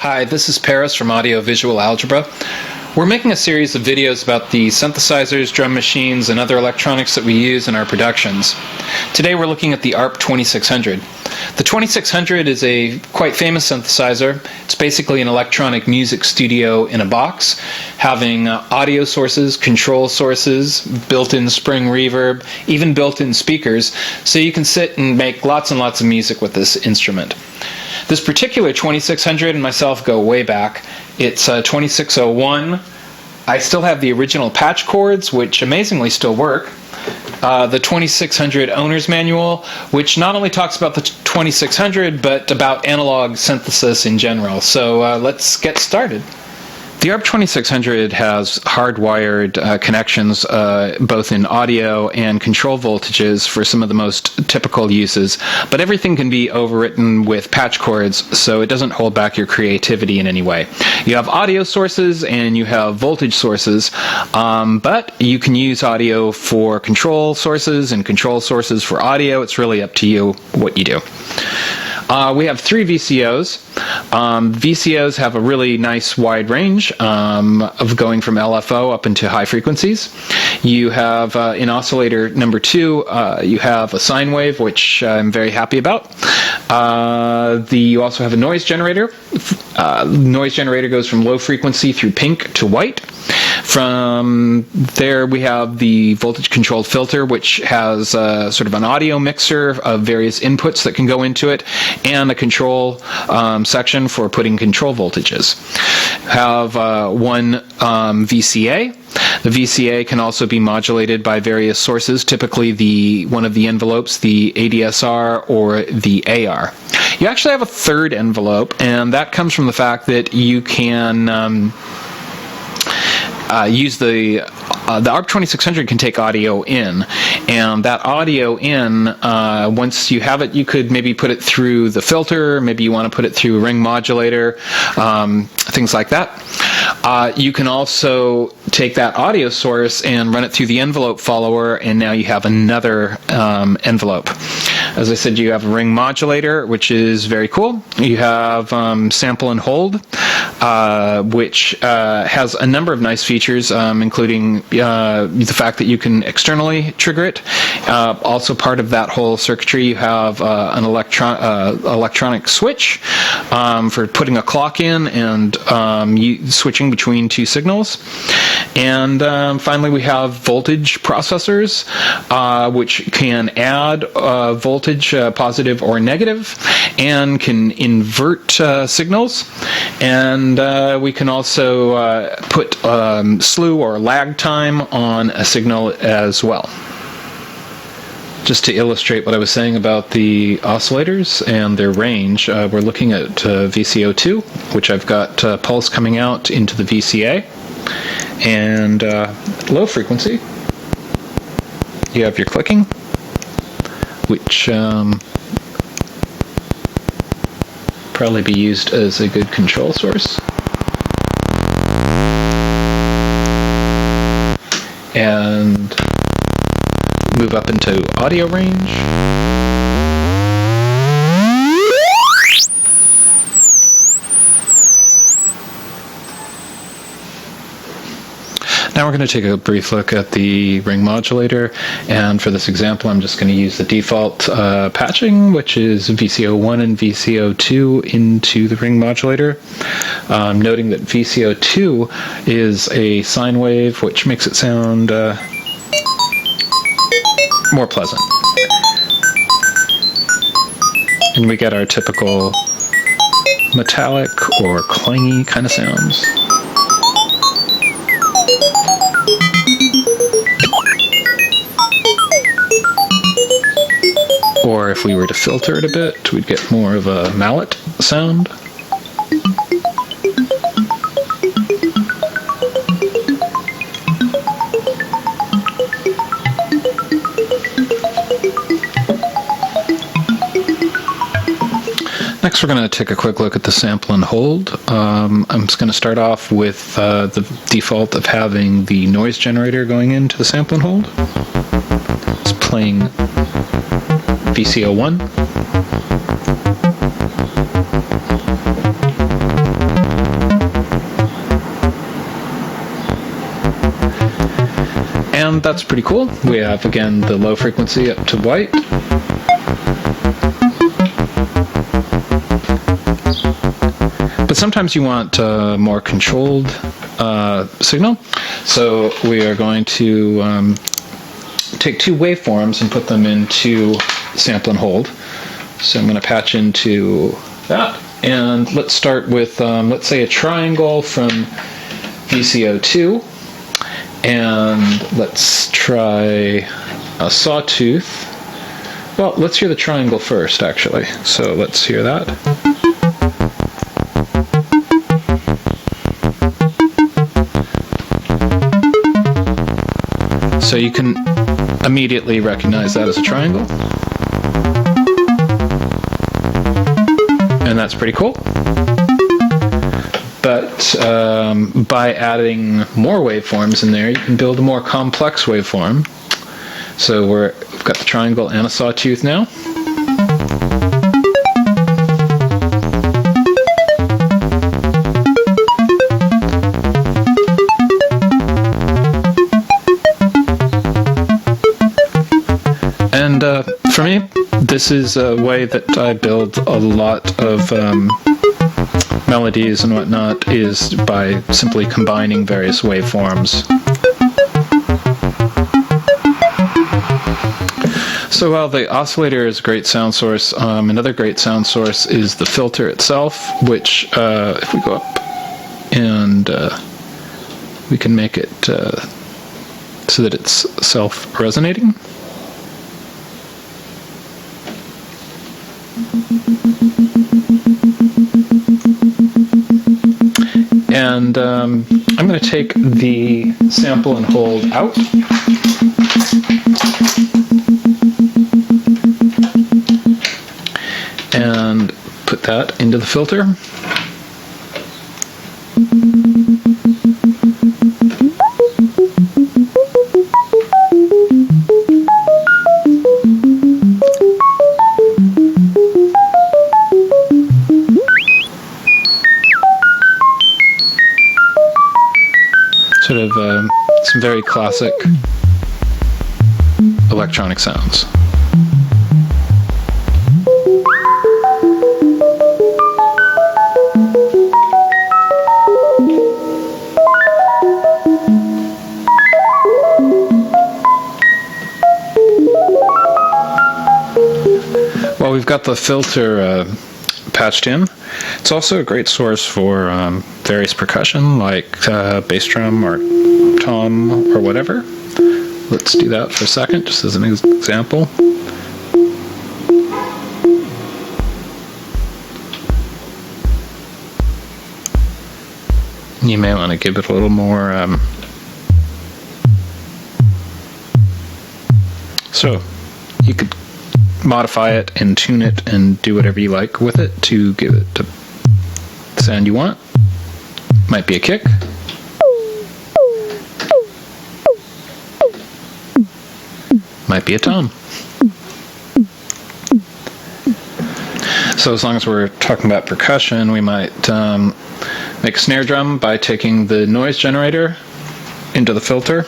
Hi, this is Paris from Audio Visual Algebra. We're making a series of videos about the synthesizers, drum machines, and other electronics that we use in our productions. Today we're looking at the ARP 2600. The 2600 is a quite famous synthesizer. It's basically an electronic music studio in a box, having audio sources, control sources, built-in spring reverb, even built-in speakers, so you can sit and make lots and lots of music with this instrument. This particular 2600 and myself go way back. It's 2601. I still have the original patch cords, which amazingly still work. The 2600 owner's manual, which not only talks about the 2600, but about analog synthesis in general. So let's get started. The ARP 2600 has hardwired connections both in audio and control voltages for some of the most typical uses, but everything can be overwritten with patch cords, so it doesn't hold back your creativity in any way. You have audio sources and you have voltage sources, but you can use audio for control sources and control sources for audio. It's really up to you what you do. We have three VCOs. VCOs have a really nice wide range of going from LFO up into high frequencies. You have in oscillator number 2, you have a sine wave, which I'm very happy about. You also have a noise generator. Noise generator goes from low frequency through pink to white. From there we have the voltage controlled filter, which has sort of an audio mixer of various inputs that can go into it, and a control section for putting control voltages. Have one VCA. The VCA can also be modulated by various sources, typically one of the envelopes, the ADSR or the AR. You actually have a third envelope, and that comes from the fact that you can use the ARP 2600 can take audio in, and that audio in, once you have it, you could maybe put it through the filter, maybe you want to put it through a ring modulator, things like that. You can also take that audio source and run it through the envelope follower, and now you have another envelope. As I said, you have a ring modulator, which is very cool. You have sample and hold, which has a number of nice features, including the fact that you can externally trigger it. Also part of that whole circuitry, you have an electronic switch for putting a clock in and switching between two signals. And finally, we have voltage processors, which can add voltage, positive or negative, and can invert signals. And we can also put slew or lag time on a signal as well. Just to illustrate what I was saying about the oscillators and their range, we're looking at VCO2, which I've got pulse coming out into the VCA, and low frequency. You have your clicking, which probably be used as a good control source. And move up into audio range. Now we're going to take a brief look at the ring modulator, and for this example I'm just going to use the default patching, which is VCO1 and VCO2 into the ring modulator. Noting that VCO2 is a sine wave, which makes it sound more pleasant. And we get our typical metallic or clangy kind of sounds. Or if we were to filter it a bit, we'd get more of a mallet sound. Next, we're going to take a quick look at the sample and hold. I'm just going to start off with the default of having the noise generator going into the sample and hold. It's playing VCO1. And that's pretty cool. We have, again, the low frequency up to white. But sometimes you want a more controlled signal. So we are going to take two waveforms and put them into sample and hold. So I'm going to patch into that. And let's start with, let's say, a triangle from VCO2. And let's try a sawtooth. Well, let's hear the triangle first, actually. So let's hear that. So you can immediately recognize that as a triangle. And that's pretty cool. But by adding more waveforms in there, you can build a more complex waveform. So we've got the triangle and a sawtooth now. And for me, this is a way that I build a lot of melodies and whatnot, is by simply combining various waveforms. So while the oscillator is a great sound source, another great sound source is the filter itself, which if we go up and we can make it so that it's self-resonating. And I'm going to take the sample and hold out. And put that into the filter. Sort of some very classic electronic sounds. Well, we've got the filter patched in. It's also a great source for various percussion, like bass drum or tom or whatever. Let's do that for a second, just as an example. You may want to give it a little more. So you could modify it and tune it and do whatever you like with it to give it the sound you want. Might be a kick. Might be a tom. So as long as we're talking about percussion, we might make a snare drum by taking the noise generator into the filter.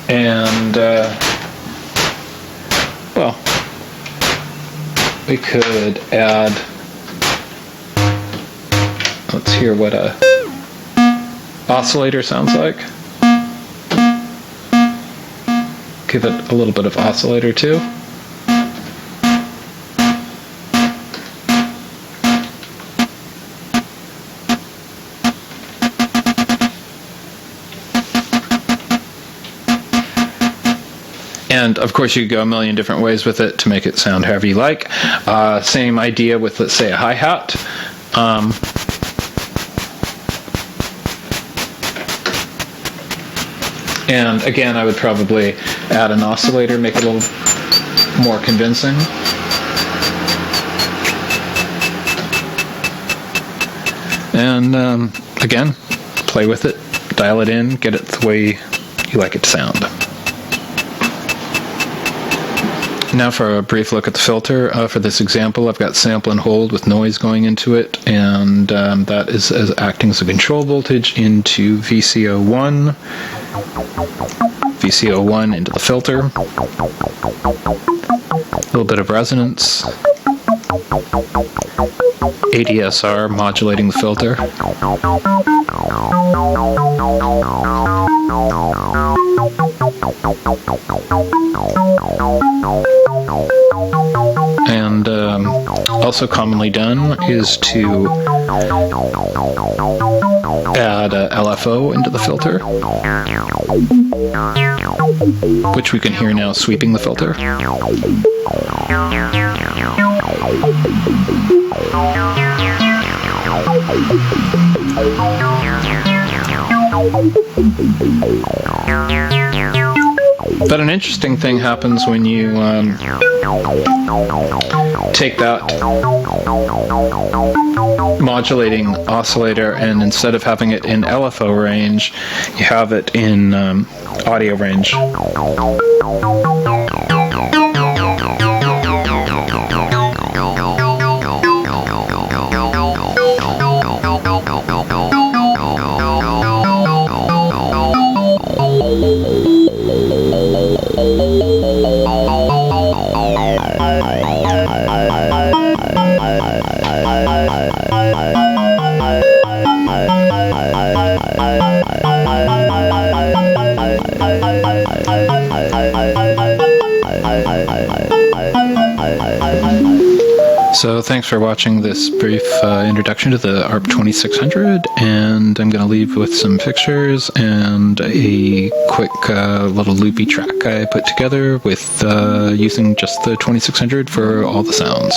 And, well, we could add, let's hear what a oscillator sounds like. Give it a little bit of oscillator too. And of course you could go a million different ways with it to make it sound however you like. Same idea with, let's say, a hi-hat. And again, I would probably add an oscillator, make it a little more convincing. And again, play with it, dial it in, get it the way you like it to sound. Now for a brief look at the filter. For this example, I've got sample and hold with noise going into it, and that is acting as a control voltage into VCO1. VCO1 into the filter. A little bit of resonance. ADSR modulating the filter. And also commonly done is to add a LFO into the filter, which we can hear now sweeping the filter. But an interesting thing happens when you take that modulating oscillator and instead of having it in LFO range, you have it in audio range. So thanks for watching this brief introduction to the ARP 2600, and I'm going to leave with some pictures and a quick little loopy track I put together with using just the 2600 for all the sounds.